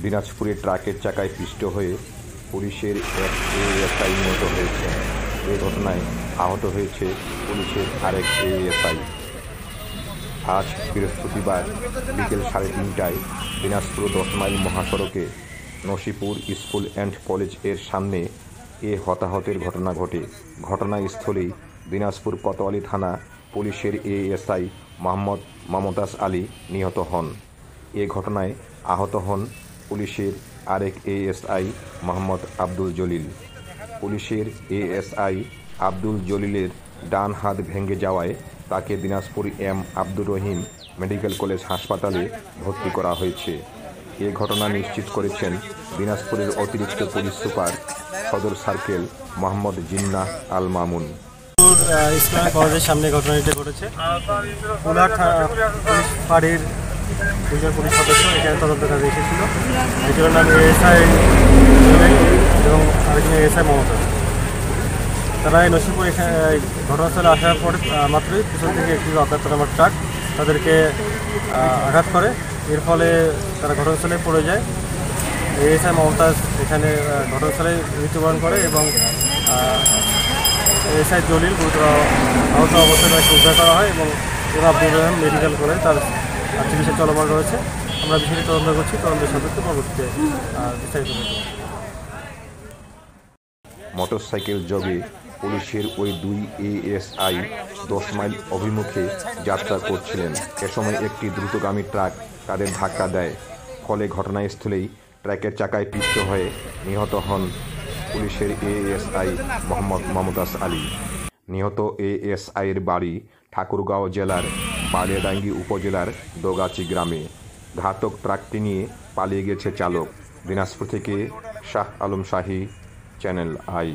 দিনাজপুরে ট্রাকের চাকায় পিষ্ট হয়ে পুলিশের এক এএসআই নিহত হয়েছে। এ ঘটনায় আহত হয়েছে পুলিশের আরেক এএসআই। আজ বৃহস্পতিবার বিকেল 3:30টায় দিনাজপুর 10 মাইল মহাসড়কে নসিপুর স্কুল অ্যান্ড কলেজ এর সামনে এ হতাহতের ঘটনা ঘটে। ঘটনাস্থলেই দিনাজপুর কোতোয়ালি থানা পুলিশের এএসআই মোহাম্মদ মমতাজ আলী নিহত হন। এ ঘটনায় আহত হন পুলিশের আরেক এএসআই মোহাম্মদ আব্দুল জলিল। পুলিশের এএসআই আব্দুল জলিলের ডান হাত ভেঙে যাওয়ায় তাকে Dinajpur M Abdur Rahim medical college হাসপাতালে ভর্তি করা হয়েছে। এ ঘটনা নিশ্চিত করেছেন দিনাজপুরের অতিরিক্ত পুলিশ সুপার সদর সার্কেল মোহাম্মদ জিন্নাহ আল মামুন। ইসলামিক কলেজের সামনে ঘটনাটি ঘটেছে। কোলাঘাট পুলিশ ফাঁড়ির দুজন পুলিশ সদস্য এখানে তদন্ত কাজে এসেছিল। একজনের নাম এএসআই এবং আরেকজন এএসআই মমতা। তারা এই নসিপুর এখানে ঘটনাস্থলে আসার পরে মাত্রই পিছন থেকে একটি অজ্ঞাতনামা ট্রাক তাদেরকে আঘাত করে। এর ফলে তারা ঘটনাস্থলে পড়ে যায়। এএসআই মমতাজ এখানে ঘটনাস্থলে মৃত্যুবরণ করে এবং এএসআই জলিল গুরুতর আহত অবস্থায় তাকে উদ্ধার করা হয় এবং আব্দুর রহিম মেডিকেল কলেজ তার চিকিৎসা চলমান রয়েছে। আমরা বিষয়টি তদন্ত করছি, তদন্তের সাপেক্ষে পরবর্তীতে বিস্তারিত মোটরসাইকেল যোগে পুলিশের ওই দুই এএসআই 10 মাইল অভিমুখে যাত্রা করছিলেন। এ সময় একটি দ্রুতগামী ট্রাক তাদের ধাক্কা দেয়। ফলে ঘটনাস্থলেই ট্রাকের চাকায় পিষ্ট হয়ে নিহত হন পুলিশের এএসআই মোহাম্মদ মমতাজ আলী। নিহত এএসআইয়ের বাড়ি ঠাকুরগাঁও জেলার বালিয়াডাঙ্গি উপজেলার দোগাচি গ্রামে। ঘাতক ট্রাকটি নিয়ে পালিয়ে গেছে চালক। দিনাজপুর থেকে শাহ আলম শাহী, চ্যানেল আই।